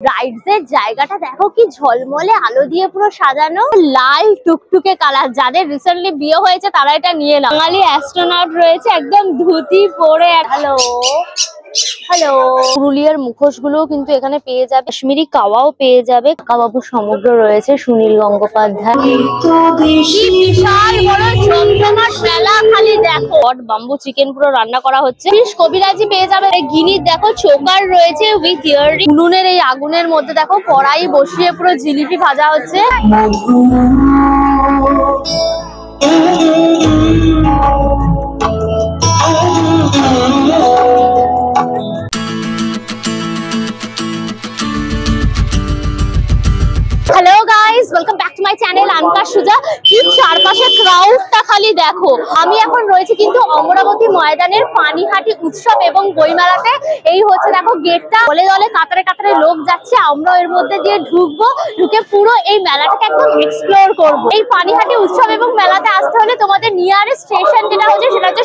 Rides এর জায়গাটা দেখো কি ঝলমলে আলো দিয়ে পুরো সাজানো, লাল টুকটুকে কালার। যাদের রিসেন্টলি বিয়ে হয়েছে তারা এটা নিয়ে নাও। বাঙালি অ্যাস্ট্রোনট রয়েছে একদম ধুতি পরে। হ্যালো হ্যালো, পুরুলিয়ার মুখোশ গুলো কিন্তু এখানে পেয়ে যাবে, কাশ্মীরি কাওয়াও পেয়ে যাবে। কাকাবাবু সমুদ্র রয়েছে, সুনীল গঙ্গোপাধ্যায়। বিশাল বড় জমজমাট মেলা, খালি দেখো। বাম্বু চিকেন পুরো রান্না করা হচ্ছে। ফিশ কবিরাজি পেয়ে যাবে। গিনির দেখো চোকার রয়েছে উইথ ইয়ারিং। উনুনের এই আগুনের মধ্যে দেখো কড়াই বসিয়ে পুরো জিলিপি ভাজা হচ্ছে। Hello guys, welcome back to my channel আনকা সুজা। কি চারপাশে ক্রাউডটা খালি দেখো। আমি এখন রয়েছে কিন্তু অমরাবতী ময়দানের পানিহাটি উৎসব এবং বইমেলাতে। এই হচ্ছে দেখো গেটটা, দলে দলে কাতারে কাতারে লোক যাচ্ছে। আমরা এর মধ্যে দিয়ে ঢুকবো, ঢুকে পুরো এই মেলাটাকে একদম এক্সপ্লোর করব। এই পানিহাটি উৎসব এবং মেলাতে আসতে হলে তোমাদের নিয়ারেস্ট স্টেশন যেটা হচ্ছে সেটা হচ্ছে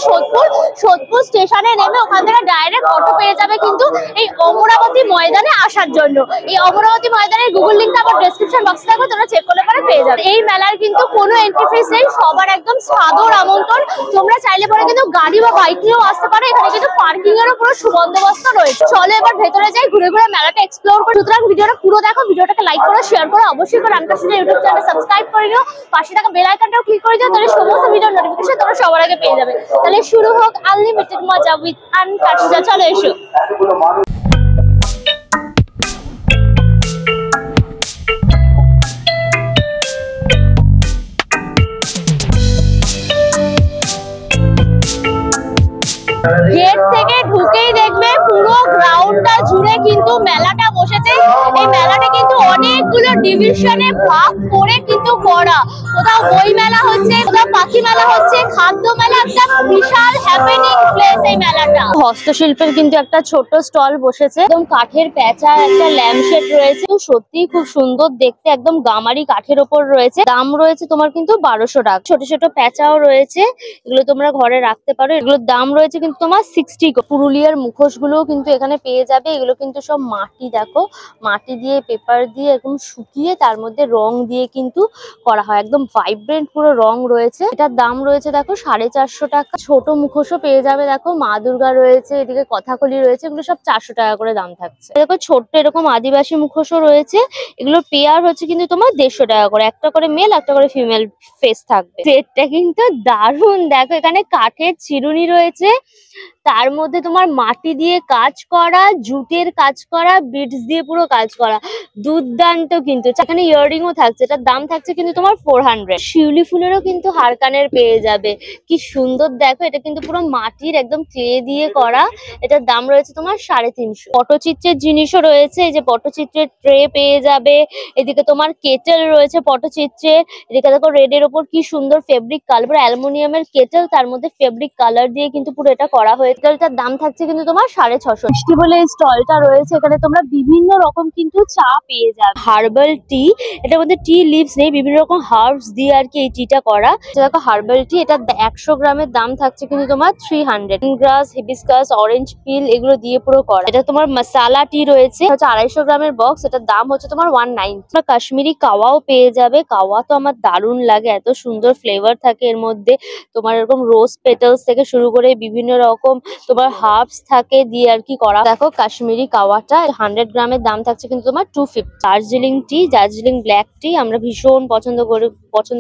সোদপুর স্টেশনে নেমে ওখান থেকে ডাইরেক্ট অটো পেয়ে যাবে কিন্তু এই অমরাবতী ময়দানে আসার জন্য। এই অমরাবতী ময়দানের গুগল লিঙ্কটা আমার ডেসক্রিপশন বক্সে থাকবে, তোমরা চেক করলে পরে পেয়ে যাবে। এই মেলার কিন্তু কোনো এন্ট্রি ফিস নেই, সবার একদম সাদর আমন্ত্রণ। তোমরা চাইলে পরে কিন্তু গাড়ি বা বাইক নিয়েও আসতে পারো। এখানে কিন্তু পার্কিং এরও পুরো সুবন্দোবস্ত রয়েছে। চলো এবার ভেতরে যাই, ঘুরে ঘুরে মেলাটা এক্সপ্লোর করি। সুতরাং ভিডিওটা পুরো দেখো, ভিডিওটাকে লাইক করো, শেয়ার করো, অবশ্যই করে আনকা সুজা ইউটিউব চ্যানেল সাবস্ক্রাইব করে নিও। পাশে থাকা বেল আইকনটাও ক্লিক করে দিও, তাহলে সমস্ত ভিডিওর নোটিফিকেশন তোমরা সবার আগে পেয়ে যাবে। তাহলে শুরু হোক আনলিমিটেড মজা উইথ আনকা সুজা। চলো এসো। গেট থেকে ঢুকেই দেখবে পুরো গ্রাউন্ডটা জুড়ে কিন্তু মেলাটা বসেছে। এই মেলাটা কিন্তু অনেকগুলো ডিভিশনে ভাগ করে কিন্তু করা। কোথাও বই মেলা হচ্ছে, কোথাও পাখি মেলা হচ্ছে, খাদ্য মেলা, একটা বিশাল হ্যাপেনিং প্লেস এই মেলাটা। হস্তশিল্পের কিন্তু একটা ছোট স্টল বসেছে, একদম কাঠের প্যাঁচা, একটা ল্যাম্পশেড রয়েছে, সত্যিই খুব সুন্দর দেখতে, একদম গামারি কাঠের ওপর রয়েছে। দাম রয়েছে তোমার কিন্তু 1200 টাকা। ছোট ছোট প্যাঁচাও রয়েছে, এগুলো তোমরা ঘরে রাখতে পারো। এগুলোর দাম রয়েছে কিন্তু তোমার 60। পুরুলিয়ার মুখোশ গুলো কিন্তু এখানে পেয়ে যাবে। এগুলো কিন্তু সব মাটি, দেখো মাটি দিয়ে পেপার দিয়ে একদম শুকিয়ে তার মধ্যে রং দিয়ে কিন্তু করা হয়। একদম ভাইব্রেন্ট পুরো রং রয়েছে। এটার দাম রয়েছে দেখো 450 টাকা। ছোট মুখোশও পেয়ে যাবে, দেখো মা দুর্গা রয়েছে, এদিকে কথাকলি রয়েছে, এগুলো সব 400 টাকা করে দাম থাকছে। দেখো ছোট্ট এরকম আদিবাসী মুখোশও রয়েছে, এগুলো পেয়ার হচ্ছে কিন্তু তোমার 150 টাকা করে। একটা করে মেল, একটা করে ফিমেল ফেস থাকবে। সেটটা কিন্তু দারুণ। দেখো এখানে কাঠের চিরুনি রয়েছে, তার মধ্যে তোমার মাটি দিয়ে কাজ করা, জুটের কাজ করা, বিটস দিয়ে পুরো কাজ করা, দুর্দান্ত কিন্তু। এখানে ইয়াররিংও থাকছে, এটার দাম থাকছে কিন্তু তোমার 400। শিউলি ফুলেরও কিন্তু হারকানের পেয়ে যাবে, কি সুন্দর দেখো। এটা কিন্তু পুরো মাটির একদম ক্লে দিয়ে করা, এটার দাম রয়েছে তোমার 350। পটচিত্রের জিনিসও রয়েছে, এই যে পটচিত্রের ট্রে পেয়ে যাবে। এদিকে তোমার কেটেল রয়েছে পটচিত্রের। এদিকে দেখো রেড এর ওপর কি সুন্দর ফেব্রিক কালার, অ্যালুমিনিয়ামের কেটেল, তার মধ্যে ফেব্রিক কালার দিয়ে কিন্তু পুরো এটা করা হয়েছে। এটার দাম থাকছে কিন্তু তোমার 650। মিষ্টি বলে এই স্টলটা রয়েছে, এখানে তোমরা বিভিন্ন রকম কিন্তু চা পেয়ে যাবে। হার্বাল টি, এটার মধ্যে টি লিভস নেই, বিভিন্ন রকম হার্বস দিয়ে আর কি এই টিটা করা। দেখো হার্বাল টি, এটা 100 গ্রামের দাম থাকছে কিন্তু তোমার 300। গ্রাস, হিবিস্কাস, অরেঞ্জ পিল এগুলো দিয়ে পুরো করা। এটা তোমার মশালা টি রয়েছে, হচ্ছে 250 গ্রামের বক্স, এটার দাম হচ্ছে তোমার 190। কাশ্মীরি কাওয়াও পেয়ে যাবে। কাওয়া তো আমার দারুণ লাগে, এত সুন্দর ফ্লেভার থাকে এর মধ্যে। তোমার এরকম রোজ পেটালস থেকে শুরু করে বিভিন্ন রকম তোমার হার্বস থাকে দিয়ে আর কি করা। দেখো কাশ্মীরি কাওয়াটা 100 গ্রামের দাম থাকছে কিন্তু তোমার 250। দার্জিলিং টি, দার্জিলিং ব্ল্যাক টি আমরা ভীষণ পছন্দ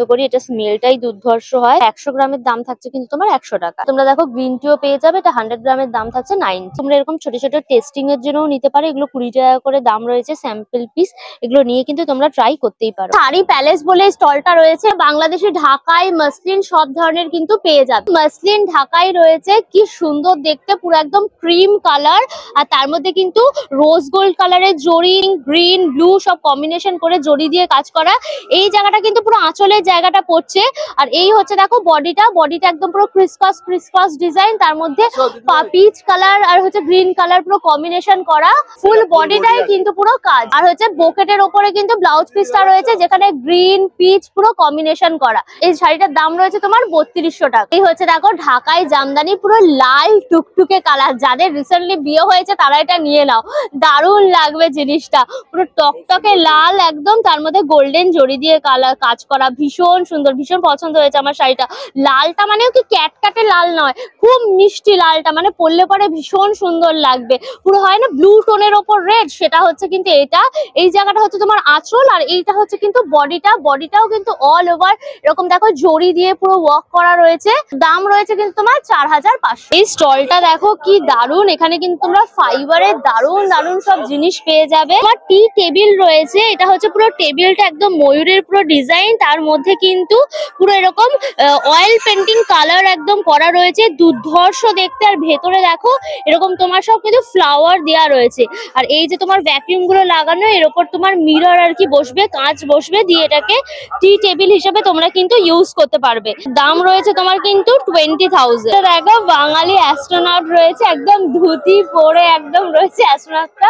করি, এটা স্মেলটাই দুর্ধর্ষ হয়। 100 গ্রামের দাম থাকছে কিন্তু তোমার 100 টাকা। তোমরা দেখো গ্রিন টিও পেয়ে যাবে, এটা 100 গ্রামের দাম থাকছে 90। তোমরা এরকম ছোট ছোট টেস্টিং এর জন্যও নিতে পারো, এগুলো 20 টাকা করে দাম রয়েছে স্যাম্পল পিস। এগুলো নিয়ে কিন্তু তোমরা ট্রাই করতেই পারো। শাড়ি প্যালেস বলে স্টলটা রয়েছে, বাংলাদেশি ঢাকাই মসলিন সব ধরনের কিন্তু পেয়ে যাবে। মসলিন ঢাকাই রয়েছে, কি সুন্দর দেখতে, পুরো একদম ক্রিম কালার, আর তার মধ্যে কিন্তু রোজ গোল্ড কালারের জরি, গ্রিন ব্লু সব কম্বিনেশন করে জরি দিয়ে কাজ করা। এই জায়গাটা কিন্তু পুরো আঁচলের জায়গাটা পড়ছে। আর এই হচ্ছে দেখো বডিটা একদম পুরো ক্রিসক্রস ডিজাইন, তার মধ্যে পিচ কালার আর হচ্ছে গ্রিন কালার পুরো কম্বিনেশন করা। ফুল বডিটাই কিন্তু পুরো কাজ। আর হচ্ছে বোকেটের ওপরে কিন্তু ব্লাউজ পিসটা রয়েছে, যেখানে গ্রিন পিচ পুরো কম্বিনেশন করা। এই শাড়িটার দাম রয়েছে তোমার 3200 টাকা। এই হচ্ছে দেখো ঢাকাই জামদানি, পুরো লাল টুকটুকে কালার, যাদের রিসেন্টলি বিয়ে হয়েছে তারা এটা নিয়ে নাও, দারুণ লাগবে জিনিসটা। পুরো টকটকে লাল একদম, তার মধ্যে গোল্ডেন জড়ি দিয়ে কালার কাজ করা, ভীষণ সুন্দর, ভীষণ পছন্দ হয়েছে আমার শাড়িটা। লালটা মানে কি ক্যাটকাটে লাল নয়, খুব মিষ্টি লালটা, মানে পরলে পরে ভীষণ সুন্দর লাগবে। পুরো হয় না ব্লু টোনের ওপর রেড, সেটা হচ্ছে কিন্তু এটা। এই জায়গাটা হচ্ছে তোমার আঁচল, আর এইটা হচ্ছে কিন্তু বডিটাও কিন্তু অল ওভার এরকম দেখো জড়ি দিয়ে পুরো ওয়ার্ক করা রয়েছে। দাম রয়েছে কিন্তু তোমার 4500। এই স্টলটা দেখো কি দারুন, এখানে কিন্তু তোমরা ফাইবারের দারুন দারুন সব জিনিস পেয়ে যাবে। তোমার টি টেবিল রয়েছে, এটা হচ্ছে পুরো টেবিলটা একদম ময়ূরের পুরো ডিজাইন, তার মধ্যে কিন্তু পুরো এরকম অয়েল পেন্টিং কালার একদম করা রয়েছে, দুর্ধর্ষ দেখতে। আর ভেতরে দেখো এরকম তোমার সব কিন্তু ফ্লাওয়ার দেওয়া রয়েছে। আর এই যে তোমার ভ্যাকুয়াম গুলো লাগানো, এর উপর তোমার মিরর আর কি বসবে, কাঁচ বসবে, দিয়ে এটাকে টি টেবিল হিসেবে তোমরা কিন্তু ইউজ করতে পারবে। দাম রয়েছে তোমার কিন্তু 20,000। দেখো বাঙালি অ্যাস্ট্রোনট রয়েছে, একদম ধুতি পরে একদম রয়েছে অ্যাস্ট্রোনটটা,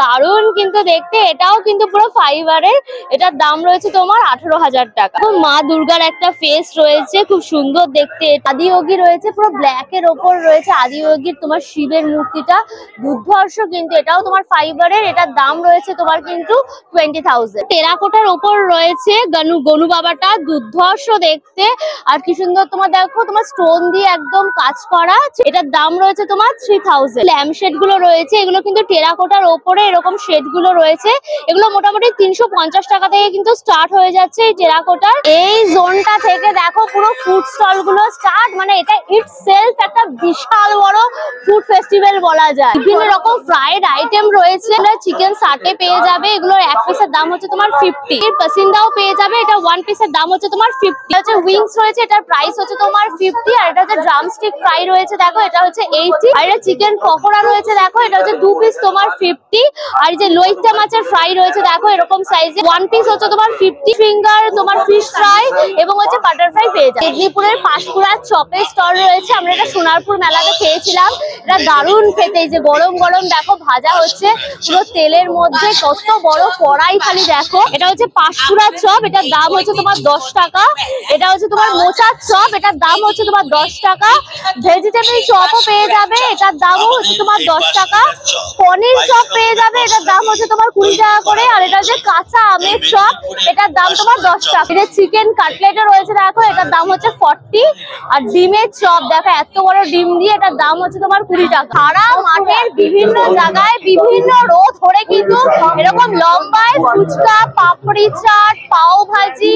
দারুণ কিন্তু দেখতে। এটাও কিন্তু পুরো ফাইবারের, এটার দাম রয়েছে তোমার 18,000 টাকা। মা দুর্গার একটা ফেস রয়েছে, খুব সুন্দর দেখতে। আদিযোগী রয়েছে, পুরো ব্ল্যাক এর ওপর রয়েছে আদিযোগীর তোমার শিবের মূর্তিটা, দুর্ধর্ষ কিন্তু। এটাও তোমার ফাইবারের, এটার দাম রয়েছে তোমার কিন্তু 20,000। টেরাকোটার ওপর রয়েছে গনু বাবাটা, দুর্ধর্ষ দেখতে। আর কি সুন্দর তোমার দেখো, তোমার স্টোন দিয়ে একদম কাজ করা, এটার দাম রয়েছে তোমার 3000। ল্যাম্প শেড গুলো রয়েছে, এগুলো কিন্তু টেরাকোটার ওপরে এরকম শেড গুলো রয়েছে, এগুলো মোটামুটি 350 টাকা থেকে কিন্তু স্টার্ট হয়ে যাচ্ছে এই টেরাকোটার। এই জোনটা থেকে দেখো পুরো ফুড স্টল গুলো স্টার্ট, মানে এটা ইটসেলফ একটা বিশাল বড় ফুড ফেস্টিভ্যাল বলা যায়। বিভিন্ন রকম ফ্রাইড আইটেম রয়েছে, চিকেন সাটে পেয়ে যাবে, এগুলোর এক পিসের দাম হচ্ছে তোমার 50। পাসিন্দাও পেয়ে যাবে, এটা ওয়ান পিসের দাম হচ্ছে তোমার 50। হচ্ছে উইংস রয়েছে, এটার প্রাইস হচ্ছে তোমার 50। আর এটা হচ্ছে ড্রামস্টিক ফ্রাই রয়েছে দেখো, এটা হচ্ছে 80। আর এটা চিকেন পকোড়া রয়েছে দেখো, এটা হচ্ছে 2 পিস তোমার 50। আর যে লইট্টা মাছের ফ্রাই রয়েছে দেখো এরকম সাইজে, ওয়ান পিস হচ্ছে তোমার 50। ফিঙ্গার তোমার ফিশ ফ্রাই এবং হচ্ছে বাটার ফ্রাই পেয়ে যাবে। মেদিনীপুরের পাঁশকুড়ার চপের স্টল রয়েছে, আমরা এটা সোনারপুর মেলাতে খেয়েছিলাম, এটা দারুণ খেতে। এই যে গরম গরম দেখো ভাজা হচ্ছে পুরো তেলের মধ্যে, কত বড় কড়াই খালি দেখো। এটা হচ্ছে পাঁশকুড়ার চপ, এটার দাম হচ্ছে তোমার 10 টাকা। এটা হচ্ছে তোমার মোচার চপ, এটার দাম হচ্ছে তোমার 10 টাকা। ভেজিটেবল চপও পেয়ে যাবে, এটার দামও হচ্ছে তোমার 10 টাকা। পনির চপ পেয়ে যাবে, এটার দাম হচ্ছে তোমার 20 টাকা করে। আর এটা হচ্ছে কাঁচা আমের চপ, এটার দাম তোমার 10 টাকা। এটা চিকেন কাটলেটও রয়েছে দেখো, এটার দাম হচ্ছে 40। আর ডিমের চপ দেখো, এত বড় ডিম দিয়ে, এটার দাম হচ্ছে তোমার 20 টাকা। সারা মাঠের বিভিন্ন জায়গায় বিভিন্ন রো ধরে কিন্তু এরকম লম্বায় ফুচকা, পাপড়ি চাট, পাও ভাজি,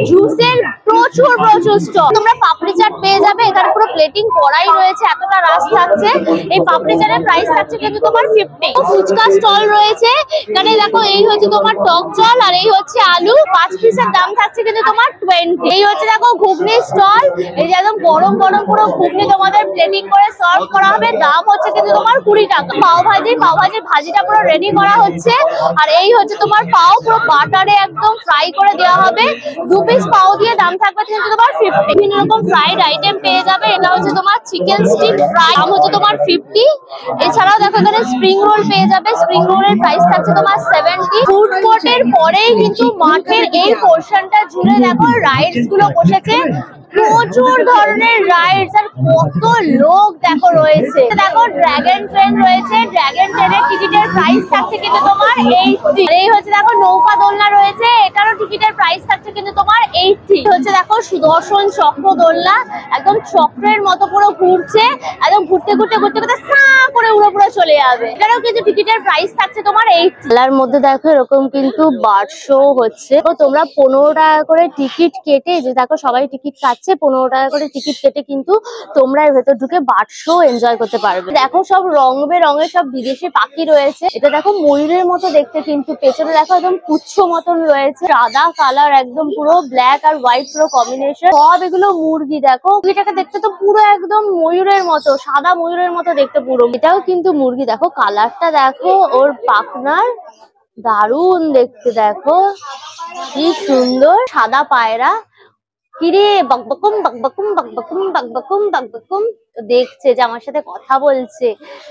জুসের প্রচুর স্টল। তোমরা পাপড়ি চাট পেয়ে যাবে, এখানে পুরো প্লেটিং করাই রয়েছে, এতটা রাশ থাকছে। এই পাপড়ি চাটের প্রাইস থাকছে কিন্তু তোমার 50। ফুচকা স্টল রয়েছে, এখানে দেখো এই হচ্ছে তোমার টক জল, আর এই হচ্ছে আলু, 5 পিসের দাম থাকছে কিন্তু তোমার 20। এই হচ্ছে দেখো ঘুগনি স্টল, এই যে একদম গরম গরম পুরো ঘুগনি তোমাদের প্লেটিং করে সার্ভ করা হবে, দাম হচ্ছে কিন্তু তোমার 20 টাকা। পাও ভাজির ভাজিটা পুরো রেডি করা হচ্ছে। আর এই হচ্ছে তোমার পাও, পুরো বাটারে একদম ফ্রাই করে দেওয়া হবে, 2 পিস পাও দিয়ে দাম থাকবে কিন্তু তোমার 50। বিভিন্ন রকম ফ্রাইড আইটেম পেয়ে যাবে, এটা হচ্ছে তোমার চিকেন স্টিক ফ্রাই, দাম হচ্ছে তোমার 50। এছাড়াও দেখো এখানে স্প্রিং রোল পেয়ে যাবে, স্প্রিং রোলের প্রাইস থাকছে তোমার 70। ফুড কোর্টের পরেই কিন্তু মাঠের এই পোর্শনটা জুড়ে দেখো রাইডস গুলো বসেছে, প্রচুর ধরনের রাইডস। আর কত লোক দেখো রয়েছে, দেখো ড্রাগন ট্রেন রয়েছে, ড্রাগন ট্রেনের টিকিটের প্রাইস থাকছে কিন্তু তোমার 80। এই হচ্ছে দেখো নৌকা দোলনা রয়েছে, এটারও টিকিটের প্রাইস থাকছে কিন্তু তোমার 80। হচ্ছে দেখো সুদর্শন চক্র দোলনা, একদম চক্রের মতো পুরো ঘুরছে, একদম ঘুরতে সা করে উড়ে চলে যাবে, এটারও কিন্তু টিকিটের প্রাইস থাকছে তোমার 80। মেলার মধ্যে দেখো এরকম কিন্তু বার্ড শো হচ্ছে, তো তোমরা 15 টাকা করে টিকিট কেটে, যে দেখো সবাই টিকিট কাটছে, 15 টাকা করে টিকিট কেটে কিন্তু তোমরা এর ভেতর ঢুকে বার্ড শো এনজয় করতে পারবে। দেখো সব রং বেরঙের সব বিদেশি পাখি রয়েছে, এটা দেখো ময়ূরের মতো দেখতে, কিন্তু পেছনে দেখো একদম পুচ্ছ মতন রয়েছে, সাদা কালার একদম পুরো ব্ল্যাক আর হোয়াইট পুরো কম্বিনেশন। সব এগুলো মুরগি, দেখো মুরগিটাকে দেখতে তো পুরো একদম ময়ূরের মতো, সাদা ময়ূরের মতো দেখতে পুরো। এটাও কিন্তু মুরগি, দেখো কালারটা দেখো ওর পাখনার, দারুণ দেখতে, দেখো কি সুন্দর সাদা পায়রা। কিরে বকবকুম বকবকুম বকবকুম বকবকুম বকবকুম দেখছে যে আমার সাথে কথা বলছে।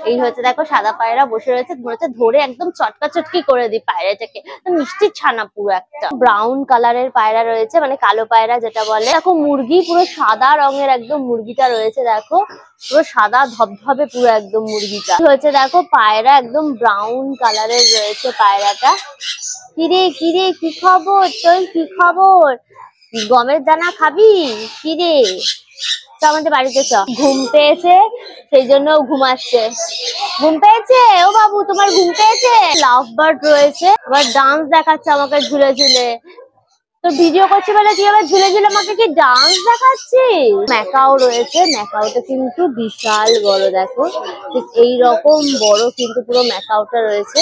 এই হচ্ছে দেখো সাদা পায়রা বসে রয়েছে, মনে হচ্ছে ধরে একদম চটকা চটকি করে দিই পায়রাটাকে। মিষ্টির ছানা পুরো একটা। ব্রাউন কালারের পায়রা রয়েছে, মানে কালো পায়রা যেটা বলে। দেখো মুরগি পুরো সাদা রঙের একদম মুরগিটা রয়েছে, দেখো পুরো সাদা ধবধবে পুরো একদম মুরগিটা হচ্ছে। দেখো পায়রা একদম ব্রাউন কালারের রয়েছে পায়রাটা। কিরে কিরে কি খবর তোর, কি খবর? গমের দানা খাবি? কিরে তো আমাদের বাড়িতে চ। ঘুম পেয়েছে সেই জন্য ঘুমাচ্ছে। ঘুম পেয়েছে? ও বাবু তোমার ঘুম পেয়েছে? লাভ বার্ড রয়েছে, আবার ডান্স দেখাচ্ছে আমাকে ঝুলে ঝুলে। তো ভিডিও করছি বলে তুই আবার ঝুলে ঝুলে আমাকে কি ডান্স দেখাচ্ছিস? ম্যাকাও রয়েছে, ম্যাকাওটা কিন্তু বিশাল বড়, দেখো ঠিক এইরকম বড় কিন্তু পুরো ম্যাকাওটা রয়েছে।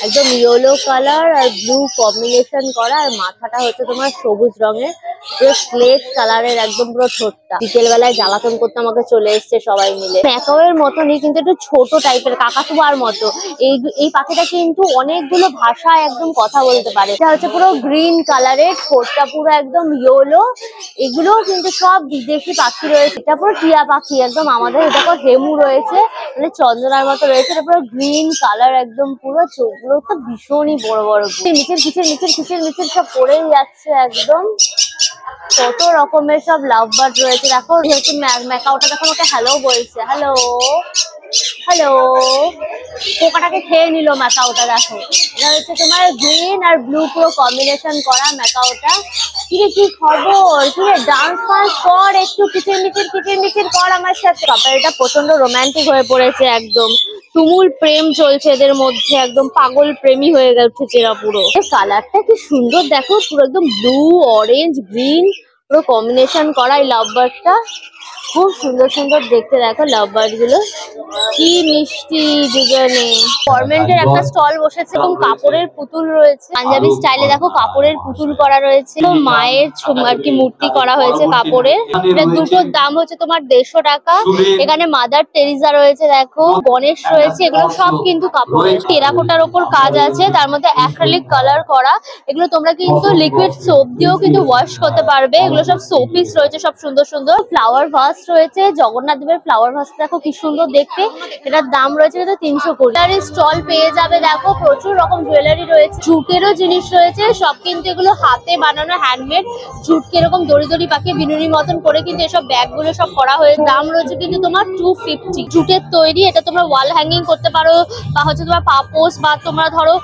একদম ইয়েলো কালার আর ব্লু কম্বিনেশন করা, আর মাথাটা হচ্ছে তোমার সবুজ রঙের, পুরো স্লেট কালারের একদম পুরো ঠোঁটটা। বিকেল বেলায় জ্বালাতন করতে আমাকে চলে এসছে সবাই মিলে। ম্যাকাও এর মতনই কিন্তু একটু ছোট টাইপের, কাকাতুয়ার মতো। এই পাখিটা কিন্তু অনেকগুলো ভাষায় একদম কথা বলতে পারে। এটা হচ্ছে পুরো গ্রিন কালারের, ঠোঁটটা পুরো একদম ইয়েলো। এগুলো কিন্তু সব বিদেশি পাখি রয়েছে। এটা পুরো টিয়া পাখি একদম আমাদের। এটা পুরো হেমু রয়েছে, মানে চন্দনার মতো রয়েছে। এটা পুরো গ্রিন কালার একদম, পুরো চোখগুলো তো ভীষণই বড় বড়। নিচের কিচের নিচের কিচের নিচের সব পড়েই যাচ্ছে একদম। কত রকমের সব লাভ বার্ড রয়েছে। দেখো হচ্ছে ম্যাকাওটা দেখো আমাকে হ্যালো বলছে, হ্যালো হ্যালো। পোকাটাকে খেয়ে নিল ম্যাকাওটা। দেখো এটা হচ্ছে তোমার গ্রিন আর ব্লু পুরো কম্বিনেশন করা ম্যাকাওটা। কিরে কি খবর? কিরে ডান্স ফান্স কর একটু, কিচির মিচির কিচির মিচির কর আমার সাথে। কাপড়টা প্রচন্ড রোমান্টিক হয়ে পড়েছে একদম। তুমুল প্রেম চলছে এদের মধ্যে, একদম পাগল প্রেমী হয়ে গেছে এরা পুরো। কালারটা কি সুন্দর দেখো, পুরো একদম ব্লু অরেঞ্জ গ্রিন পুরো কম্বিনেশন করা এই লাভ বার্ডটা। খুব সুন্দর সুন্দর দেখতে, দেখো লাভ বার্ড গুলো কি মিষ্টি দুজনে। গভর্নমেন্টের একটা স্টল বসেছে এবং কাপড়ের পুতুল রয়েছে, পাঞ্জাবি স্টাইলে দেখো কাপড়ের পুতুল করা রয়েছে। মায়ের আর কি মূর্তি করা হয়েছে কাপড়ের। এটা দুটোর দাম হচ্ছে তোমার 150 টাকা। এখানে মাদার টেরিজা রয়েছে, দেখো গণেশ রয়েছে, এগুলো সব কিন্তু কাপড়ের। টেরাকোটার ওপর কাজ আছে, তার মধ্যে অ্যাক্রিলিক কালার করা। এগুলো তোমরা কিন্তু লিকুইড সোপ দিয়েও কিন্তু ওয়াশ করতে পারবে। এগুলো সব সোপিস রয়েছে, সব সুন্দর সুন্দর। ফ্লাওয়ার ভাস রয়েছে, জগন্নাথ দেবের ফ্লাওয়ার ভাস দেখো কি সুন্দর দেখতে। এটার দাম রয়েছে কিন্তু 320। স্টল পেয়ে যাবে, দেখো প্রচুর রকম জুয়েলারি রয়েছে, জুটেরও জিনিস রয়েছে সব কিন্তু। এগুলো হাতে বানানো হ্যান্ডমেড, জুটকে এরকম দড়ি দড়ি পাকিয়ে বিনুনির মতন করে কিন্তু এসব ব্যাগ গুলো সব করা হয়েছে। দাম রয়েছে কিন্তু তোমার 250। জুটের তৈরি, এটা তোমরা ওয়াল হ্যাঙ্গিং করতে পারো, বা হচ্ছে তোমার পাপোস, বা তোমরা ধরো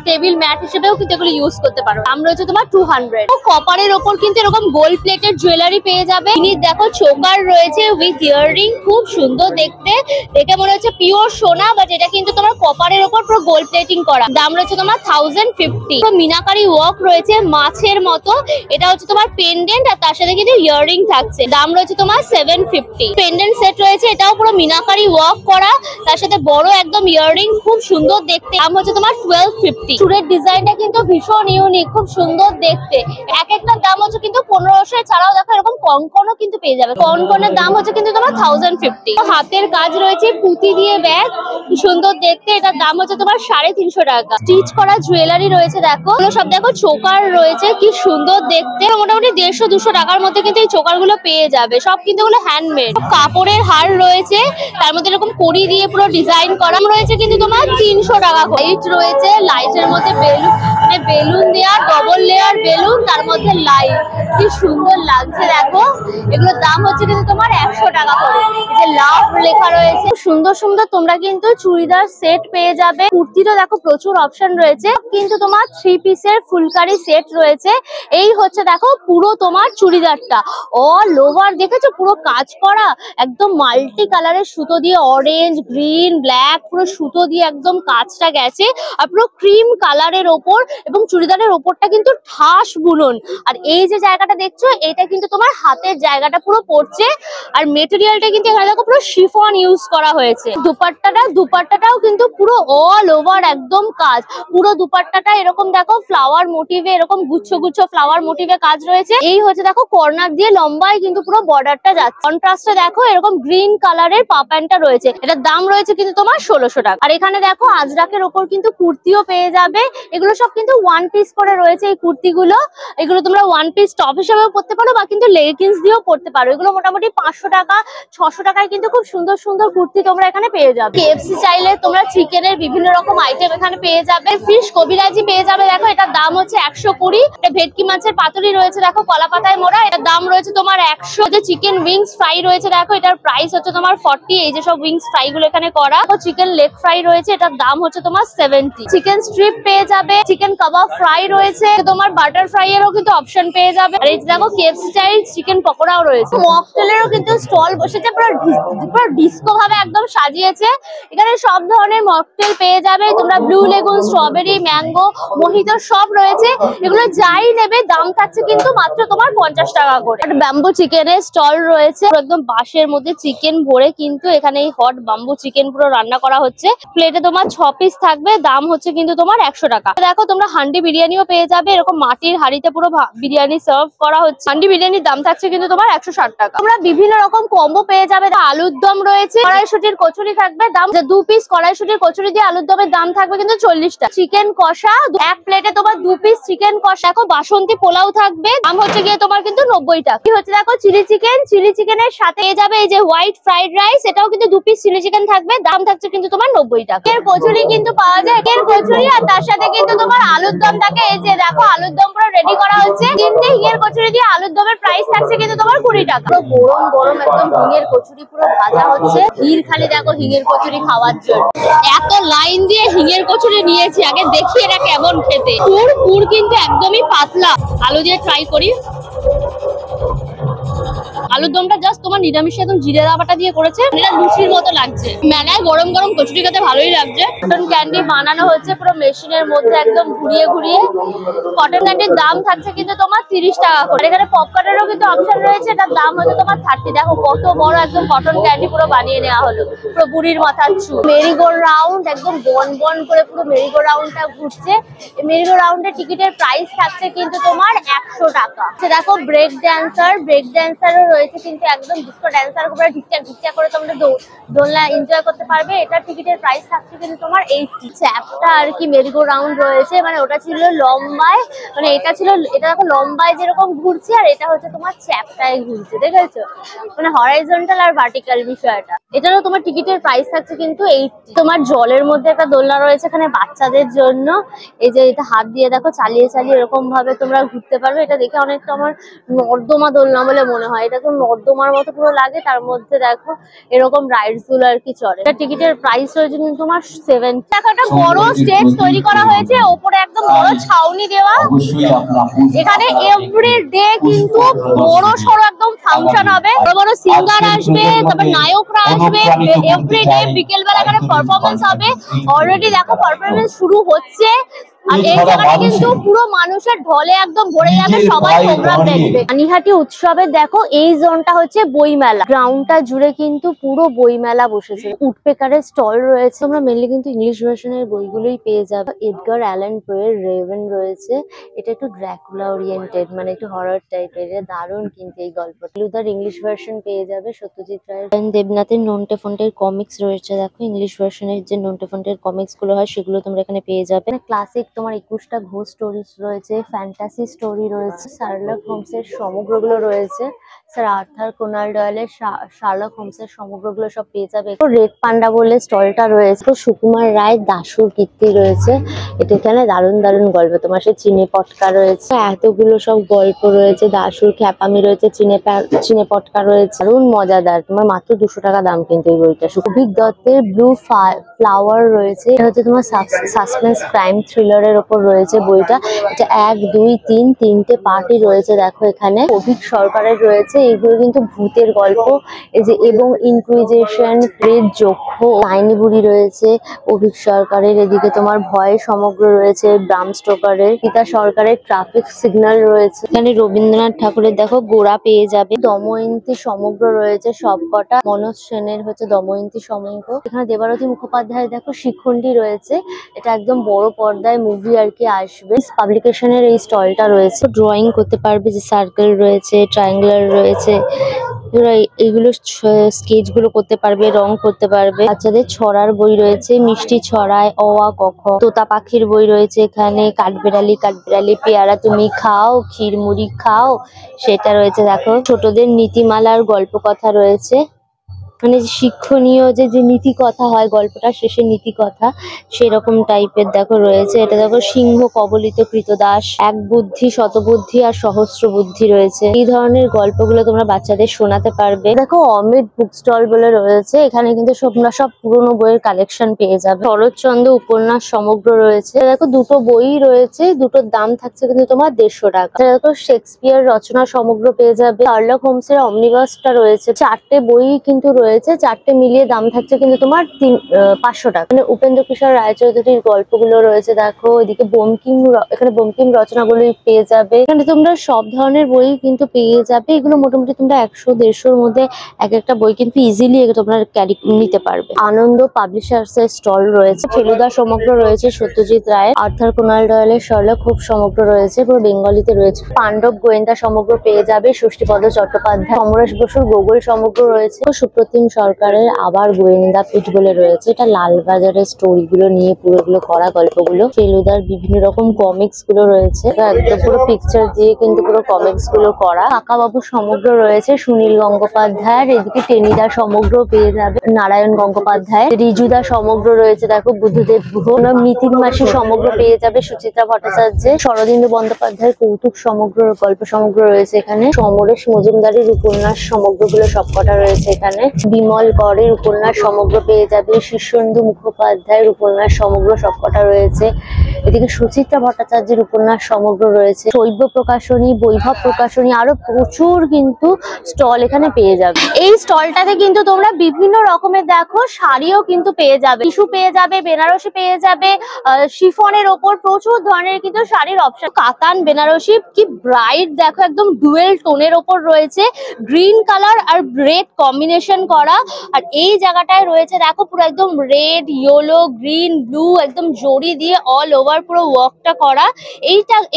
টেবিল ম্যাট হিসেবেও কিন্তু এগুলো ইউজ করতে পারো। দাম রয়েছে তোমার 200। কপারের ওপর কিন্তু এরকম গোল্ড প্লেটেড জুয়েলারি পেয়ে যাবে। দেখো চোকার রয়েছে উইথ ইয়াররিং, খুব সুন্দর দেখতে। দেখে মনে হচ্ছে পিওর সোনা, বাট এটা কিন্তু তোমার কপারের ওপর পুরো গোল্ড প্লেটিং করা। দাম রয়েছে তোমার 1050। মিনাকারি ওয়ার্ক রয়েছে মাছের মতো, এটা হচ্ছে তোমার পেন্ডেন্ট আর তার সাথে কিন্তু ইয়াররিং থাকছে। দাম রয়েছে তোমার 750। পেন্ডেন্ট সেট রয়েছে, এটাও পুরো মিনাকারি ওয়ার্ক করা, তার সাথে বড় একদম ইয়াররিং, খুব সুন্দর দেখতে। দাম হচ্ছে তোমার 1250। চুড়ের ডিজাইনটা কিন্তু ভীষণ ইউনিক, খুব সুন্দর দেখতে। এক একটার দাম হচ্ছে কিন্তু 1500 ছাড়াও দেখো এরকম কনকনও কিন্তু পেয়ে যাবে। কনকনের দাম হচ্ছে কিন্তু তোমার 1050। হাতের কাজ রয়েছে পুঁতি দিয়ে ব্যাগ, কি সুন্দর দেখতে। এটার দাম হচ্ছে তোমার 350 টাকা। স্টিচ করা জুয়েলারি রয়েছে, দেখো এগুলো সব দেখো চোকার রয়েছে, কি সুন্দর দেখতে। মোটামুটি 150-200 টাকার মধ্যে কিন্তু এই চোকার গুলো পেয়ে যাবে। সব কিন্তু এগুলো হ্যান্ডমেড। কাপড়ের হার রয়েছে, তার মধ্যে এরকম কড়ি দিয়ে পুরো ডিজাইন করা রয়েছে কিন্তু তোমার 300 টাকা। লাইট রয়েছে, লাইটের মধ্যে বেলুন, মানে বেলুন দেওয়া, ডবল লেয়ার বেলুন, তার মধ্যে লাইট, কি সুন্দর লাগছে দেখো। এগুলোর দাম হচ্ছে কিন্তু তোমার 100 টাকা করে। এই যে লাভ লেখা রয়েছে, সুন্দর সুন্দর তোমরা কিন্তু চুড়িদার সেট পেয়ে যাবে। কুর্তিরও দেখো প্রচুর অপশন রয়েছে, কিন্তু তোমার 3 পিসের ফুলকারি সেট রয়েছে। এই হচ্ছে দেখো পুরো তোমার চুড়িদারটা অল ওভার, দেখেছো পুরো কাজ করা, একদম মাল্টি কালারের সুতো দিয়ে, অরেঞ্জ গ্রিন ব্ল্যাক পুরো সুতো দিয়ে একদম কাজটা গেছে। আর পুরো ক্রিম কালারের ওপর, এবং চুড়িদারের ওপরটা কিন্তু ঠাস বুনন। আর এই যে জায়গাটা দেখছো, এটা কিন্তু তোমার হাতের জায়গাটা পুরো পড়ছে। আর মেটেরিয়ালটা কিন্তু এখানে দেখো পুরো শিফন ইউজ করা হয়েছে। দুপাট্টাটাও কিন্তু পুরো অল ওভার একদম কাজ। পুরো দুপাট্টাটা এরকম দেখো ফ্লাওয়ার মোটিভে, এরকম গুচ্ছ গুচ্ছ ফ্লাওয়ার মোটিভে কাজ রয়েছে। এই হচ্ছে দেখো কর্নার দিয়ে লম্বায় কিন্তু পুরো বর্ডারটা যাচ্ছে। কন্ট্রাস্টে দেখো এরকম গ্রিন কালারের পা প্যান্টটা রয়েছে, এটার দাম রয়েছে কিন্তু তোমার 1600 টাকা। আর এখানে দেখো আজরাকের ওপর কিন্তু কুর্তিও পেয়ে যাবে। এগুলো সব কিন্তু 1 পিস করে রয়েছে এই কুর্তি। কুর্তিগুলো, এগুলো তোমরা ওয়ান পিস টপ হিসেবেও পরতে পারো বা কিন্তু লেগিংস দিয়েও পরতে পারো। এগুলো মোটামুটি 500 টাকা 600 টাকায় কিন্তু খুব সুন্দর সুন্দর কুর্তি তোমরা এখানে পেয়ে যাবে। KFC চাইলে তোমরা চিকেনের বিভিন্ন রকম আইটেম এখানে পেয়ে যাবে। ফিশ কবিরাজি পেয়ে যাবে, দেখো এটার দাম হচ্ছে 120। এটা ভেটকি মাছের পাতুরি রয়েছে দেখো কলা পাতায় মোড়া, এটার দাম রয়েছে তোমার 100। যে চিকেন উইংস ফ্রাই রয়েছে দেখো, এটার প্রাইস হচ্ছে তোমার 40। এই যে সব উইংস ফ্রাই গুলো এখানে করা। চিকেন লেগ ফ্রাই রয়েছে, এটার দাম হচ্ছে তোমার 70। চিকেন স্ট্রিপ পেয়ে যাবে, চিকেন কাবাব ফ্রাই রয়েছে, তোমার বাটার ফ্রাই এরও কিন্তু অপশন পেয়ে যাবে। আর এই দেখো KFC চাইল্ড চিকেন পকোড়াও রয়েছে। মকটেলেরও কিন্তু স্টল বসেছে, পুরো ডিস্কো ভাবে একদম সাজিয়েছে। এখানে সব ধরনের মকটেল পেয়ে যাবে তোমরা, blue lagoon, strawberry, mango, mojito সব রয়েছে। এগুলো যাই নেবে দাম থাকছে কিন্তু মাত্র তোমার 50 টাকা করে। ব্যাম্বু চিকেনের স্টল রয়েছে, একদম বাঁশের মধ্যে চিকেন ভরে কিন্তু এখানে এই হট ব্যাম্বু চিকেন পুরো রান্না করা হচ্ছে। প্লেটে তোমার 6 পিস থাকবে, দাম হচ্ছে কিন্তু তোমার 100 টাকা। দেখো তোমরা হান্ডি বিরিয়ানিও পেয়ে যাবে, এরকম মাটির হাঁড়িতে পুরো বিরিয়ানি সার্ভ করা হচ্ছে। হান্ডি বিরিয়ানির দাম থাকছে কিন্তু তোমার 160 টাকা। তোমরা বিভিন্ন রকম কম্বো পেয়ে যাবে, আলুর দম রয়েছে, কড়াইশুটির কচুরি থাকবে, দাম 2 পিস কড়াইশুটির কচুরি দিয়ে আলুর দমের দাম থাকবে কিন্তু 40 টাকা। চিকেন কষা এক প্লেটে তোমার 2 পিস চিকেন কষা। দেখো বাসন্তী পোলাও থাকবে, দাম হচ্ছে গিয়ে তোমার কিন্তু 90 টাকা। কি হচ্ছে দেখো চিলি চিকেনের সাথে পেয়ে যাবে এই যে হোয়াইট ফ্রাইড রাইস, এটাও কিন্তু 2 পিস চিলি চিকেন থাকবে, দাম থাকছে কিন্তু তোমার 90 টাকা। এর কচুরি কিন্তু পাওয়া যায়, এর কচুরি আর তার সাথে কিন্তু তোমার আলুর দম থাকে। এই যে দেখো আলুর দম পুরো রেডি করা হচ্ছে। 3টে হিঙের কচুরি দিয়ে আলুর দমের প্রাইস থাকছে কিন্তু তোমার 20 টাকা। পুরো গরম গরম একদম হিঙের কচুরি পুরো ভাজা হচ্ছে। ভিড় খালি দেখো হিঙের কচুরি খাওয়ার জন্য। এত লাইন দিয়ে হিঙের কচুরি নিয়েছি, আগে দেখি এটা কেমন খেতে। পুর কিন্তু একদমই পাতলা। আলু দিয়ে ট্রাই করি। আলুর দমটা জাস্ট তোমার নিরামিষ একদম জিরে বাটা দিয়ে করেছে, এটা লুচির মতো লাগছে। মেলায় গরম গরম কচুরি খেতে ভালোই লাগছে। কটন ক্যান্ডি বানানো হচ্ছে পুরো মেশিনের মধ্যে একদম ঘুরিয়ে ঘুরিয়ে। কটন ক্যান্ডির দাম থাকছে কিন্তু তোমার 30 টাকা করে। এখানে পপকর্নেরও কিন্তু অপশন রয়েছে, এটার দাম হচ্ছে তোমার 30। দেখো কত বড় একদম কটন ক্যান্ডি পুরো বানিয়ে নেওয়া হলো, পুরো বুড়ির মাথার চুল। মেরিগো রাউন্ড একদম বন বন করে পুরো মেরিগো রাউন্ডটা ঘুরছে। এই মেরিগো রাউন্ডের টিকিটের প্রাইস থাকছে কিন্তু তোমার 100 টাকা। দেখো ব্রেক ড্যান্সারও রয়েছে কিন্তু একদম ডিস্কো ড্যান্সার করে ঠিকঠাক করে তোমরা দোলনা এনজয় করতে পারবে। এটার টিকিটের প্রাইস থাকছে কিন্তু তোমার 80। চ্যাপটা আর কি মেরিগো রাউন্ড রয়েছে, মানে ওটা ছিল লম্বায়, মানে এটা দেখো লম্বায় যেরকম ঘুরছে, আর এটা হচ্ছে তোমার চ্যাপটায় ঘুরছে, দেখেছো? মানে হরাইজন্টাল আর ভার্টিক্যাল বিষয়টা। এটারও তোমার টিকিটের প্রাইস থাকছে কিন্তু 80। তোমার জলের মধ্যে একটা দোলনা রয়েছে এখানে বাচ্চাদের জন্য। এই যে এটা হাত দিয়ে দেখো চালিয়ে এরকম ভাবে তোমরা ঘুরতে পারবে। এটা দেখে অনেকটা আমার নর্দমা দোলনা বলে মনে হয়, এটা তো নর্দমার মতো পুরো লাগে। তার মধ্যে দেখো এরকম রাইডস গুলো আর কি চলে। এটা টিকিটের প্রাইস রয়েছে কিন্তু তোমার 70। দেখো একটা বড় স্টেজ তৈরি করা হয়েছে, ওপরে একদম বড় ছাউনি দেওয়া। এখানে এভরি ডে কিন্তু বড় সড়ো একদম ফাংশন হবে, বড় বড় সিঙ্গার আসবে, তারপর নায়করা আসবে। এভরি ডে বিকেল বেলা এখানে পারফরমেন্স হবে। অলরেডি দেখো পারফরমেন্স শুরু হচ্ছে। আর এই জায়গাটা কিন্তু পুরো মানুষের ঢলে একদম ভরে যাবে, সবাই প্রোগ্রাম দেখবে। পানিহাটি উৎসবের দেখো এই জোনটা হচ্ছে বইমেলা, গ্রাউন্ডটা জুড়ে কিন্তু পুরো বইমেলা বসেছে। উডপেকারের স্টল রয়েছে, তোমরা মেনলি কিন্তু ইংলিশ ভার্সনের বইগুলোই পেয়ে যাবে। এডগার অ্যালান পোয়ের রেভেন রয়েছে, এটা একটু ড্রাকুলা ওরিয়েন্টেড, মানে একটু হরর টাইপের, দারুণ কিন্তু এই গল্পটা। লুদার ইংলিশ ভার্সন পেয়ে যাবে সত্যজিৎ রায়ের। দেবনাথের নন্টে ফন্টের কমিক্স রয়েছে, দেখো ইংলিশ ভার্সনের যে নন্টে ফন্টের কমিক্স গুলো হয় সেগুলো তোমরা এখানে পেয়ে যাবে। ক্লাসিক তোমার 21টা ঘোষ স্টোরিজ রয়েছে, ফ্যান্টাসি স্টোরি রয়েছে, শার্লক হোমসের সমগ্রগুলো রয়েছে, স্যার আর্থার কোনান ডয়েলের শার্লক হোমসের সমগ্রগুলো সব পেয়ে যাবে। রেড পান্ডা বলে স্টলটা রয়েছে, সুকুমার রায় দাশুর কীর্তি রয়েছে। এটা এখানে দারুণ দারুণ গল্প, তোমার সে চিনে পটকা রয়েছে, এতগুলো সব গল্প রয়েছে, দাশুর খ্যাপামি রয়েছে, চিনে পটকা রয়েছে, দারুণ মজাদার। তোমার মাত্র 200 টাকা দাম কিন্তু এই বইটা। সুভিক দত্তের ব্লু ফ্লাওয়ার রয়েছে, এটা হচ্ছে তোমার সাসপেন্স ক্রাইম থ্রিলারের ওপর রয়েছে বইটা। এটা 1, 2, 3 তিনটে পার্টই রয়েছে। দেখো এখানে অভিক সরকারের রয়েছে, এগুলো কিন্তু ভূতের গল্প। এই যে এবং ইনকুইজিশন, প্রেত যক্ষ, ডাইনি বুড়ি রয়েছে অভিক সরকারের। এদিকে তোমার ভয় সমগ্র রয়েছে ব্রাম স্টোকারের। পিতা সরকারের ট্রাফিক সিগন্যাল রয়েছে। এখানে রবীন্দ্রনাথ ঠাকুরের দেখো গোড়া পেয়ে যাবে। দময়ন্তী সমগ্র রয়েছে সবকটা। মনোজ সেনের হচ্ছে দময়ন্তী সমগ্র। এখানে দেবারতী মুখোপাধ্যায়ের দেখো শিখণ্ডী রয়েছে, এটা একদম বড় পর্দায় মুভি আর কি আসবে। পাবলিকেশনের এই স্টলটা রয়েছে, ড্রয়িং করতে পারবে, যে সার্কেল রয়েছে, ট্রায়াঙ্গুলার রয়েছে, এরা এইগুলো স্কেচ গুলো করতে পারবে, রং করতে পারবে। বাচ্চাদের ছড়ার বই রয়েছে, মিষ্টি ছড়ায় অ আ ক খ। তোতা পাখির বই রয়েছে এখানে, কাঠবেড়ালি কাঠবেড়ালি পেয়ারা তুমি খাও, ক্ষীরমুড়ি খাও, সেটা রয়েছে দেখো। ছোটদের নীতিমালার গল্প কথা রয়েছে, মানে শিক্ষণীয় যে নীতি কথা হয়, গল্পটা শেষে নীতি কথা সেরকম টাইপের দেখো রয়েছে। এটা দেখো সিংহ কবলিত কৃতদাস, এক বুদ্ধি শতবুদ্ধি আর সহস্র বুদ্ধি রয়েছে। এই ধরনের গল্পগুলো তোমরা বাচ্চাদের শোনাতে পারবে। দেখো অমৃত বুক স্টল বলে রয়েছে, এখানে কিন্তু তোমরা সব পুরোনো বইয়ের কালেকশন পেয়ে যাবে। শরৎচন্দ্র উপন্যাস সমগ্র রয়েছে। দেখো দুটো বই রয়েছে, দুটোর দাম থাকছে কিন্তু তোমার 150 টাকা। দেখো শেক্সপিয়ার রচনা সমগ্র পেয়ে যাবে। শার্লক হোমসের অমনিবাসটা রয়েছে, 4টে বই কিন্তু রয়েছে, 4টে মিলিয়ে দাম থাকছে কিন্তু তোমার 500 টাকা। মানে উপেন্দ্র কিশোর রায়চৌধুরীর গল্পগুলো রয়েছে দেখো। এদিকে এখানে বঙ্কিম রচনাগুলো পেয়ে যাবে। এখানে তোমরা সব ধরনের বই কিন্তু পেয়ে যাবে। এগুলো মোটামুটি তোমরা 100-150-র মধ্যে এক একটা বই কিন্তু ইজিলি তোমরা ক্যারি নিতে পারবে। আনন্দ পাবলিশার্স এর স্টল রয়েছে, ফেলুদা সমগ্র রয়েছে Satyajit Ray, Arthur Conan ডয়েলের Sherlock Holmes সমগ্র রয়েছে, পুরো বেঙ্গলিতে রয়েছে। পাণ্ডব গোয়েন্দা সমগ্র পেয়ে যাবে ষষ্ঠীপদ চট্টোপাধ্যায়, সমরেশ বসুর গোগল সমগ্র রয়েছে, সুপ্রতিম সরকারের আবার গোয়েন্দা পিঠ বলে রয়েছে। এটা লালবাজারের স্টোরি গুলো নিয়ে পুরোগুলো করা গল্পগুলো। ফেলুদার বিভিন্ন রকম কমিক্স গুলো রয়েছে, একদম পুরো পিকচার দিয়ে কিন্তু পুরো কমিক্স গুলো করা। কাকাবাবু সমগ্র রয়েছে সুনীল গঙ্গোপাধ্যায়ের। এদিকে টেনিদা সমগ্র পেয়ে যাবে নারায়ণ গঙ্গোপাধ্যায়, ঋজুদা সমগ্র রয়েছে দেখো বুদ্ধদেব গুহ, নিতিন মাসি সমগ্র পেয়ে যাবে সুচিত্রা ভট্টাচার্যের, শরদিন্দু বন্দ্যোপাধ্যায়ের কৌতুক সমগ্র গল্প সমগ্র রয়েছে এখানে, সমরেশ মজুমদারের উপন্যাস সমগ্রগুলো সবকটা রয়েছে এখানে, বিমল করের উপন্যাস সমগ্র পেয়ে যাবে, শীর্ষেন্দু মুখোপাধ্যায়ের উপন্যাস সমগ্র সবকটা রয়েছে। এদিকে সুচিত্রা ভট্টাচার্যের উপন্যাস সমগ্র রয়েছে, শৈব প্রকাশনী, বৈভব প্রকাশনী, আরো প্রচুর কিন্তু স্টল এখানে পেয়ে যাবে। এই স্টলটাতে কিন্তু তোমরা বিভিন্ন রকমের দেখো শাড়িও কিন্তু পেয়ে যাবে, টিস্যু পেয়ে যাবে, বেনারসি পেয়ে যাবে, শিফনের ওপর প্রচুর ধরনের কিন্তু শাড়ির অপশন। কাতান বেনারসি কি ব্রাইট দেখো, একদম ডুয়েল টোনের ওপর রয়েছে, গ্রিন কালার আর রেড কম্বিনেশন করা। আর এই জায়গাটায় রয়েছে দেখো পুরো একদম রেড, ইয়েলো, গ্রিন, ব্লু, একদম জড়ি দিয়ে অল ওভার পুরো ওয়ার্কটা করা।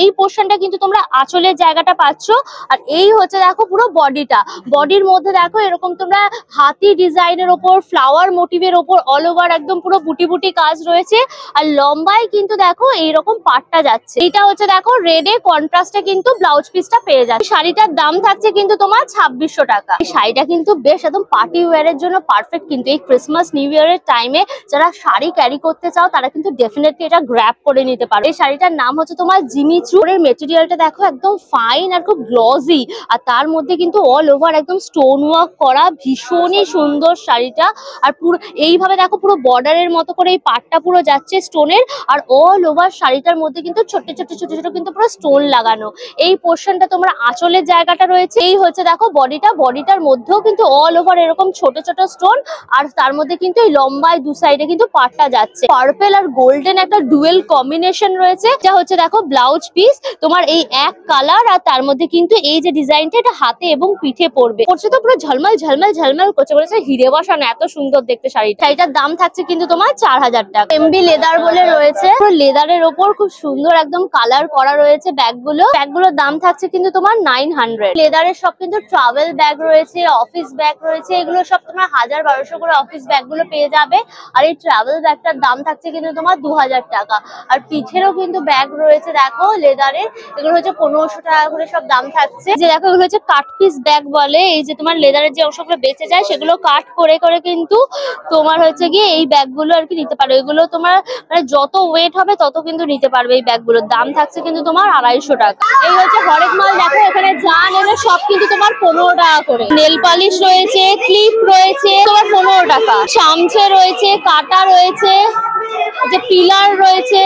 এই পোর্শনটা কিন্তু তোমরা আঁচলের জায়গাটা পাচ্ছ। আর এই হচ্ছে দেখো পুরো বডিটা, বডির মধ্যে দেখো এরকম তোমরা হাতি ডিজাইনের ওপর, ফ্লাওয়ার মোটিভের ওপর অল ওভার একদম পুরো বুটি বুটি কাজ রয়েছে। আর লম্বায় কিন্তু দেখো এইরকম পাটটা যাচ্ছে। এটা হচ্ছে দেখো রেডে কন্ট্রাস্টে কিন্তু ব্লাউজ পিসটা পেয়ে যাচ্ছে। শাড়িটার দাম থাকছে কিন্তু তোমার 2600 টাকা। এই শাড়িটা কিন্তু বেশ একদম পার্টি ওয়্যারের জন্য পারফেক্ট। কিন্তু এই ক্রিসমাস নিউ ইয়ারের টাইমে যারা শাড়ি ক্যারি করতে চাও তারা কিন্তু ডেফিনেটলি এটা গ্র্যাব করে নিতে পারো। এই শাড়িটার নাম হচ্ছে তোমার জিমি চু। এর মেটেরিয়ালটা দেখো একদম ফাইন আর খুব গ্লসি, আর তার মধ্যে কিন্তু অল ওভার একদম স্টোন ওয়ার্ক করা, ভীষণই সুন্দর শাড়িটা। আর পুরো এইভাবে দেখো পুরো বর্ডারের মতো করে এই পাটটা পুরো যাচ্ছে স্টোনের, আর অল ওভার শাড়িটার মধ্যে কিন্তু ছোট ছোট কিন্তু পুরো স্টোন লাগানো। এই পোর্শনটা তোমরা আঁচলের জায়গাটা রয়েছে। এই হচ্ছে দেখো বডিটার মধ্যেও কিন্তু অল ওভার এরকম ছোট ছোট স্টোন, আর তার মধ্যে কিন্তু এই লম্বায় দু সাইডে কিন্তু পাটটা যাচ্ছে। পার্পল আর গোল্ডেন একটা ডুয়েল কম্বিনেশন রয়েছে, যা হচ্ছে দেখো ব্লাউজ পিস তোমার এই এক কালার, আর তার মধ্যে কিন্তু এই যে ডিজাইনটা এটা হাতে এবং পিঠে পড়বে। পড়ছে তো পুরো ঝলমল ঝলমল ঝলমল করছে, বলেছে হিরে বসানো, এত সুন্দর দেখতে শাড়িটা। শাড়িটার দাম থাকছে কিন্তু তোমার 4000 টাকা। এমবি লেদার বলে রয়েছে, পুরো লেদারের ওপর খুব সুন্দর একদম কালার করা রয়েছে। ব্যাগগুলোর দাম থাকছে কিন্তু তোমার 900। লেদারের সব কিন্তু ট্রাভেল ব্যাগ রয়েছে, অফিস ব্যাগ রয়েছে, এগুলো সব তোমার 1000-1200 করে অফিস ব্যাগ গুলো পেয়ে যাবে। আর এই ট্রাভেল ব্যাগটার দাম থাকছে কিন্তু তোমার 2000 টাকা। আর পিঠেরও কিন্তু ব্যাগ রয়েছে দেখো লেদারের, এগুলো হচ্ছে 1500 টাকা করে সব দাম থাকছে। যে দেখো এগুলো হচ্ছে কাট পিস ব্যাগ বলে, এই যে তোমার লেদারের যে অংশগুলো বেঁচে যায় সেগুলো কাট করে করে কিন্তু তোমার হচ্ছে গিয়ে এই ব্যাগগুলো আর কি নিতে পারো। এগুলো তোমার মানে যত ওয়েট হবে তত কিন্তু নিতে পারবে। এই ব্যাগগুলোর দাম থাকছে কিন্তু তোমার 250 টাকা। এই হচ্ছে হরেক মাল দেখো, এখানে যা নেবে সব কিন্তু তোমার 15 টাকা করে। নেল পালিশ রয়েছে, ক্লিপ রয়েছে তোমার 15 টাকা, চামচে রয়েছে, কাটা রয়েছে, যে পিলার রয়েছে,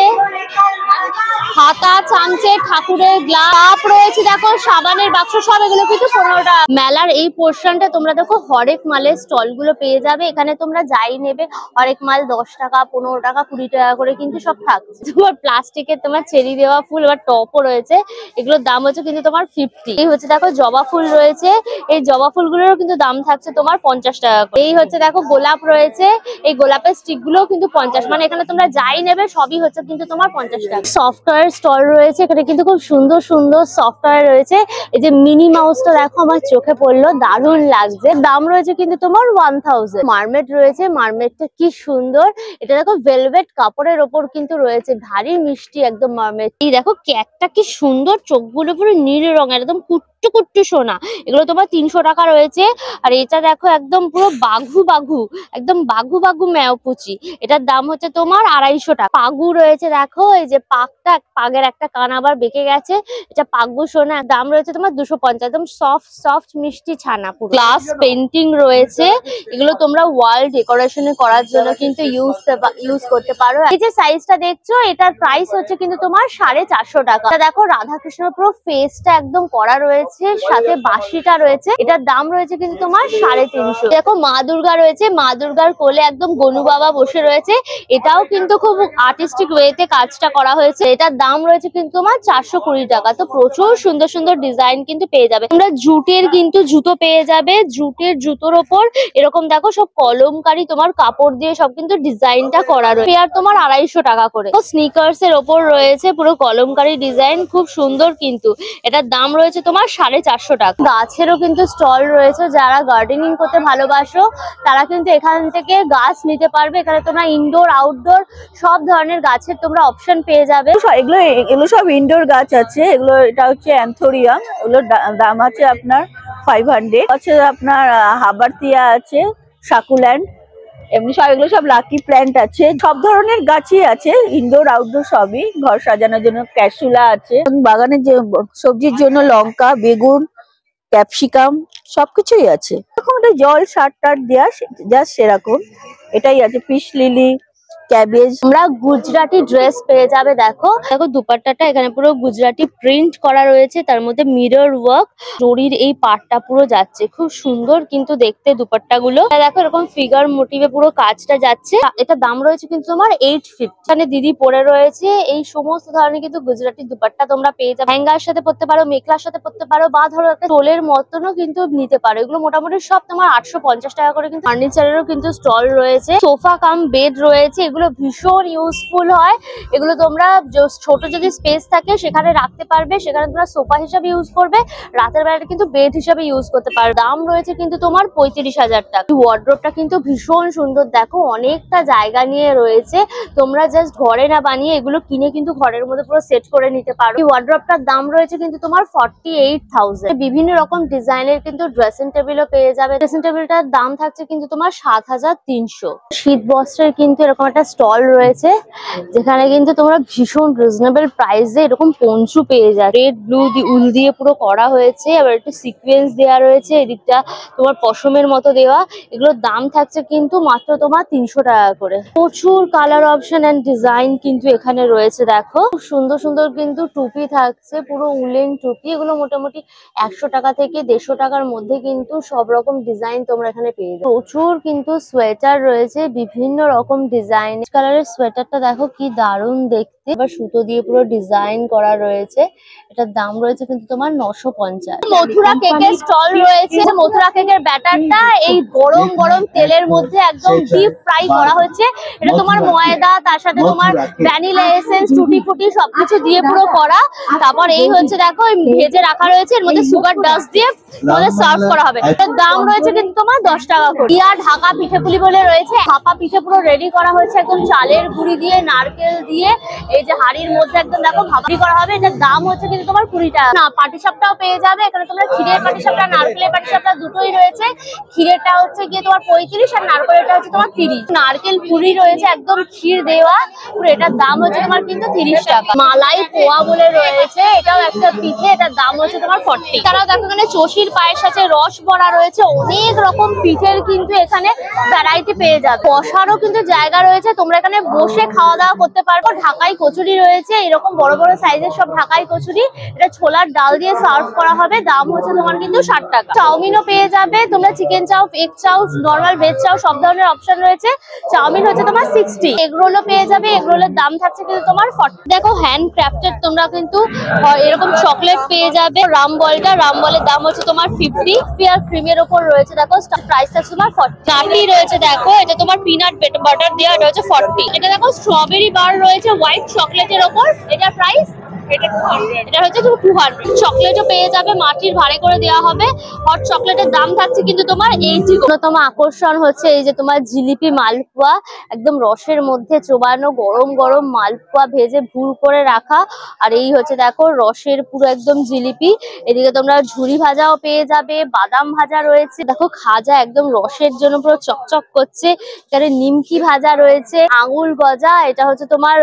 হাতা, চামচে, ঠাকুরের গ্লাস রয়েছে দেখো, সাবানের বাক্স, সব এগুলো কিন্তু 15 টাকা। মেলার এই পোর্শনটা তোমরা দেখো হরেক মালের স্টল গুলো পেয়ে যাবে। এখানে তোমরা যাই নেবে হরেক মাল 10 টাকা, 15 টাকা, 20 টাকা করে কিন্তু সব থাকছে। তোমার প্লাস্টিকের তোমার চেরি দেওয়া ফুল বা টপও রয়েছে, এগুলোর দাম হচ্ছে কিন্তু তোমার 50। এই হচ্ছে দেখো জবা ফুল রয়েছে, এই জবা ফুলগুলোরও কিন্তু দাম থাকছে তোমার 50 টাকা করে। এই হচ্ছে দেখো গোলাপ রয়েছে, এই গোলাপের স্টিক গুলো কিন্তু 50, মানে এখানে তোমরা যাই নেবে সবই হচ্ছে কিন্তু তোমার 50 টাকা। সফটওয়্যার স্টল রয়েছে, এখানে কিন্তু খুব সুন্দর সুন্দর সফটওয়্যার রয়েছে। এই যে মিনি মাউসটা দেখো আমার চোখে পড়লো, দারুণ লাগছে। দাম রয়েছে কিন্তু তোমার 1000। মার্মেড রয়েছে, মার্মেডটা কি সুন্দর, এটা দেখো ভেলভেট কাপড়ের ওপর কিন্তু রয়েছে, ভারী মিষ্টি একদম মার্মেড। এই দেখো ক্যাটটা কি সুন্দর, চোখগুলো পুরো নীল রঙের, একদম কুট্টু কুট্টু সোনা, এগুলো তোমার 300 টাকা রয়েছে। আর এটা দেখো একদম পুরো বাঘু বাঘু, একদম বাঘু বাঘু ম্যাওপুচি, এটার দাম হচ্ছে তোমার 250 টাকা। পাগু রয়েছে দেখো, এই যে পাগটা, পাগের একটা কান আবার বেঁকে গেছে, এটা পাগু সোনা, দাম রয়েছে তোমার 250, একদম সফট সফট মিষ্টি ছানা। গ্লাস পেন্টিং রয়েছে, এগুলো তোমরা ওয়াল ডেকোরেশনে করার জন্য কিন্তু ইউজ করতে পারো। এই যে সাইজটা দেখছো, এটার প্রাইস হচ্ছে কিন্তু তোমার 450 টাকা। দেখো রাধাকৃষ্ণ পুরো ফেসটা একদম করা রয়েছে, সাথে বাঁশিটা রয়েছে, এটার দাম রয়েছে কিন্তু তোমার 350। দেখো মা দুর্গা রয়েছে, মা দুর্গার কোলে একদম গনু বাবা বসে রয়েছে, এটাও কিন্তু খুব আর্টিস্টিক ওয়েতে কাজটা করা হয়েছে, এটার দাম রয়েছে কিন্তু তোমার 420 টাকা। তো প্রচুর সুন্দর সুন্দর ডিজাইন কিন্তু পেয়ে যাবে তোমরা। জুটের কিন্তু জুতো পেয়ে যাবে, জুটের জুতোর ওপর এরকম দেখো সব কলমকারি তোমার কাপড় দিয়ে সব কিন্তু ডিজাইনটা করা রয়েছে, পেয়ার তোমার 250 টাকা করে। স্নিকার্স এর ওপর রয়েছে পুরো কলমকারি ডিজাইন, খুব সুন্দর কিন্তু, এটার দাম রয়েছে তোমার 450 টাকা। গাছেরও কিন্তু স্টল রয়েছে, যারা গার্ডেনিং করতে ভালোবাসো তারা কিন্তু এখান থেকে গাছ নিতে পারবে। এখানে তোমরা ইনডোর আউটডোর সব ধরনের গাছের তোমরা অপশন পেয়ে যাবে। এগুলো সব ইনডোর গাছ আছে, এটা হচ্ছে অ্যান্থোরিয়াম, এগুলোর দাম আছে আপনার 500। আছে আপনার হাবারতিয়া আছে, সাকুল্যান্ড, এমনি সব এগুলো সব লাকি প্ল্যান্ট আছে, সব ধরনের গাছই আছে, ইনডোর আউটডোর সবই। ঘর সাজানোর জন্য ক্যাসুলা আছে, বাগানের যে সবজির জন্য লঙ্কা, বেগুন, ক্যাপসিকাম সবকিছুই আছে। এরকম একটা জল সার টার দেওয়া জাস্ট সেরকম, এটাই আছে। Peace lily, cabbage. আমরা গুজরাটি ড্রেস পেয়ে যাবে, দেখো দেখো দুপাট্টাটা এখানে পুরো গুজরাটি প্রিন্ট করা রয়েছে, তার মধ্যে মিরর ওয়ার্ক, জরির এই পাটটা পুরো যাচ্ছে, খুব সুন্দর কিন্তু দেখতে দুপাট্টা গুলো। দেখো এরকম ফিগার মোটিভে পুরো কাজটা যাচ্ছে, এটা দাম রয়েছে কিন্তু তোমার 850। এখানে দিদি পরে রয়েছে, এই সমস্ত ধরনের কিন্তু গুজরাটি দুপাট্টা তোমরা পেয়ে যাবে। হ্যাঙ্গার সাথে পরতে পারো, মেখলার সাথে পরতে পারো, বা ধরো একটা টোলের মতনও কিন্তু নিতে পারো। এগুলো মোটামুটি সব তোমার 850 টাকা করে। কিন্তু ফার্নিচারেরও কিন্তু স্টল রয়েছে, সোফা কাম বেড রয়েছে, এগুলো ভীষণ ইউজফুল হয়। এগুলো তোমরা ছোট যদি স্পেস থাকে সেখানে রাখতে পারবে, সেখানে তোমরা সোফা হিসাবে ইউজ করবে, রাতের বেলাটা কিন্তু বেড হিসাবে ইউজ করতে পারবে। দাম রয়েছে কিন্তু তোমার 35,000 টাকা। ওয়ার্ড্রোবটা কিন্তু ভীষণ সুন্দর, দেখো অনেকটা জায়গা নিয়ে রয়েছে, তোমরা জাস্ট ঘরে না বানিয়ে এগুলো কিনে কিন্তু ঘরের মধ্যে পুরো সেট করে নিতে পারো। এই ওয়ার্ড্রোবটার দাম রয়েছে কিন্তু তোমার 48,000। বিভিন্ন রকম ডিজাইনের কিন্তু ড্রেসিং টেবিলও পেয়ে যাবে। ড্রেসিং টেবিলটার দাম থাকছে কিন্তু তোমার 7,300। শীত বস্ত্রের কিন্তু এরকম একটা স্টল রয়েছে, যেখানে কিন্তু তোমরা ভীষণ রিজনেবল প্রাইসে এরকম পঞ্চু পেয়ে যাবে। রেড ব্লু উল দিয়ে পুরো করা হয়েছে, আবার একটু সিকোয়েন্স দেওয়া রয়েছে, এদিকটা তোমার পশমের মতো দেওয়া। এগুলোর দাম থাকছে কিন্তু মাত্র তোমার 300 টাকা করে। প্রচুর কালার অপশন এন্ড ডিজাইন কিন্তু এখানে রয়েছে, দেখো খুব সুন্দর সুন্দর কিন্তু টুপি থাকছে, পুরো উলেন টুপি। এগুলো মোটামুটি 100 টাকা থেকে 150 টাকার মধ্যে কিন্তু সব রকম ডিজাইন তোমরা এখানে পেয়ে যাবে। প্রচুর কিন্তু সোয়েটার রয়েছে, বিভিন্ন রকম ডিজাইন। কালারের সোয়েটারটা দেখো কি দারুণ দেখতে, এবার সুতো দিয়ে পুরো ডিজাইন করা রয়েছে, এটার দাম রয়েছে কিন্তু তোমার 950। মথুরা কেকের স্টল রয়েছে, মথুরা কেকের ব্যাটারটা এই গরম গরম তেলের মধ্যে একদম ডিপ ফ্রাই করা হচ্ছে। এটা তোমার ময়দা, তার সাথে তোমার ভ্যানিলা এসেন্স, টুটি ফুটি সবকিছু দিয়ে পুরো করা। তারপর এই হচ্ছে দেখো ভেজে রাখা রয়েছে, এর মধ্যে সুগার ডাস্ট দিয়ে তোমাদের সার্ভ করা হবে। এটার দাম রয়েছে কিন্তু তোমার 10 টাকা করে। ইয়া ঢাকা পিঠেপুলি বলে রয়েছে, ভাপা পিঠে পুরো রেডি করা হয়েছে একদম চালের গুঁড়ি দিয়ে, নারকেল দিয়ে, এই যে হাড়ির মধ্যে একদম দেখো ভাপি করা হবে। এটার দাম হচ্ছে কিন্তু তোমার 20 টাকা। না পাটিসাপটাও পেয়ে যাবে, এখানে তোমরা ক্ষীরের পাটিসাপটা, নারকেলের পাটিসাপটা দুটোই রয়েছে। ক্ষীরেরটা হচ্ছে গিয়ে তোমার 35 আর নারকেলটা হচ্ছে তোমার 30। নারকেল পুরি রয়েছে একদম ক্ষীর দেওয়া পুরো, এটার দাম হচ্ছে তোমার কিন্তু 30 টাকা। মালাই পোয়া বলে রয়েছে, এটাও একটা পিঠে, এটার দাম হচ্ছে তোমার 40। তারাও দেখো এখানে চষির পায়েস আছে, রস বড়া রয়েছে, অনেক রকম পিঠের কিন্তু এখানে ভ্যারাইটি পেয়ে যাবে। বসারও কিন্তু জায়গা রয়েছে, তোমরা এখানে বসে খাওয়া দাওয়া করতে পারবো। ঢাকাই কচুরি রয়েছে, এরকম বড় বড় সাইজের সব ঢাকাই কচুরি। এটা ছোলার ডাল দিয়ে সার্ভ করা হবে, দাম হচ্ছে তোমার কিন্তু 60 টাকা। চাউমিনও পেয়ে যাবে তোমরা, চিকেন চাও, এগ চাও, নর্মাল ভেজ চাও, সব ধরনের অপশন রয়েছে। চাউমিন হচ্ছে তোমার 60। এগ রোলও পেয়ে যাবে, এগ রোলের দাম থাকছে কিন্তু তোমার 40। দেখো হ্যান্ড ক্রাফটেড তোমরা কিন্তু এরকম চকলেট পেয়ে যাবে। রাম বলের দাম হচ্ছে তোমার 50। পিয়ার ক্রিমের ওপর রয়েছে, দেখো প্রাইস থাকছে তোমার 40। নাটি রয়েছে দেখো, এটা তোমার পিনাট বাটার দেওয়া, এটা হচ্ছে 40। এটা দেখো স্ট্রবেরি বার রয়েছে হোয়াইট চকলেটের ওপর, এটার প্রাইস এটা হচ্ছে 200। চকলেটও পেয়ে যাবে, মাটির ভাড়ে করে দেওয়া হবে। হট চকলেটের দাম থাকছে কিন্তু তোমার 80। অন্যতম আকর্ষণ হচ্ছে এই যে তোমার জিলিপি মালপোয়া, একদম রসের মধ্যে চোবানো গরম গরম মালপোয়া ভেজে ভুল করে রাখা। আর এই হচ্ছে দেখো রসের পুরো একদম জিলিপি। এদিকে তোমরা ঝুরি ভাজাও পেয়ে যাবে, বাদাম ভাজা রয়েছে, দেখো খাজা একদম রসের জন্য পুরো চকচক করছে। এখানে নিমকি ভাজা রয়েছে, আঙুল গজা, এটা হচ্ছে তোমার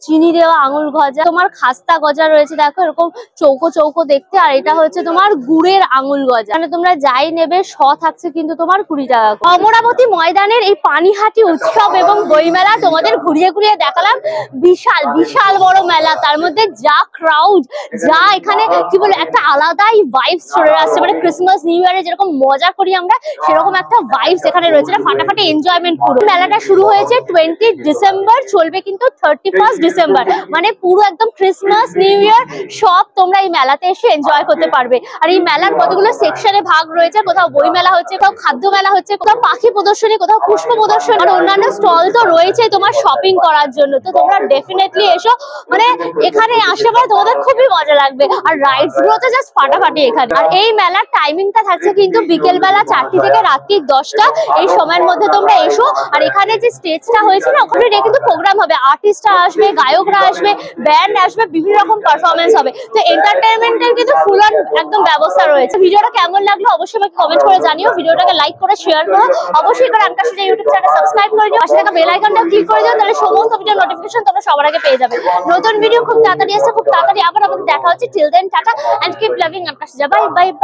চিনি দেওয়া আঙুল গজা, তোমার খাস্তা গজা রয়েছে দেখো এরকম চৌকো চৌকো দেখতে। আর এটা হচ্ছে তোমার গুড়ের আঙুল গজা, মানে তোমরা যাই নেবে থাকছে কিন্তু তোমার 20 টাকা। অমরাবতী ময়দানের এই পানিহাটি উৎসব এবং বইমেলা তোমাদের ঘুরিয়ে ঘুরিয়ে দেখালাম। বিশাল বিশাল বড় মেলা, তার মধ্যে যা ক্রাউড, যা এখানে কি বলে একটা আলাদাই ভাইবস চলে আসছে। মানে ক্রিসমাস নিউ ইয়ারে যেরকম মজা করি আমরা, সেরকম একটা ভাইবস এখানে রয়েছে, ফাটাফাটি এনজয়মেন্ট পুরো। মেলাটা শুরু হয়েছে 20 ডিসেম্বর, চলবে কিন্তু 31 ডিসেম্বর, মানে পুরো একদম ক্রিসমাস নিউ ইয়ার সব তোমরা এই মেলাতে এসে এনজয় করতে পারবে। আর এই মেলার কতগুলো সেকশনে ভাগ রয়েছে, কোথাও বই মেলা হচ্ছে, কোথাও খাদ্য মেলা হচ্ছে, কোথাও পাখি প্রদর্শনী, কোথাও পুষ্প প্রদর্শনী, আর অন্যান্য স্টল তো রয়েছে তোমার শপিং করার জন্য। তো তোমরা ডেফিনেটলি এসো, মানে এখানে আসলে পরে তোমাদের খুবই মজা লাগবে। আর রাইডস গুলো তো জাস্ট ফাটাফাটি এখানে। আর এই মেলার টাইমিংটা থাকছে কিন্তু বিকেল বেলা 4টা থেকে রাত্রি 10টা, এই সময়ের মধ্যে তোমরা এসো। আর এখানে যে স্টেজটা হয়েছে না, ওখানে কিন্তু প্রোগ্রাম হবে, আর্টিস্টরা আসবে, গায়করা আসবে, ব্যান্ড আসবে, বিভিন্ন রকম পারফরমেন্স হবে। তো এন্টারটেইনমেন্টের কিন্তু ফুল অন একদম ব্যবস্থা রয়েছে। ভিডিওটা কেমন লাগলো অবশ্যই আমাকে কমেন্ট করে জানিও। ভিডিওটাকে লাইক করে শেয়ার করো, অবশ্যই করে আনকাশিতা ইউটিউব চ্যানেল সাবস্ক্রাইব করে দিও, পাশে থাকা বেল আইকনটা ক্লিক করে দিও, তাহলে সমস্ত ভিডিও নোটিফিকেশন তোমরা সবার আগে পেয়ে যাবে। নতুন ভিডিও খুব তাড়াতাড়ি আসছে, খুব তাড়াতাড়ি আবার আমাদের দেখা হচ্ছে। Till then tata and keep loving আনকাশিতা। Bye bye by.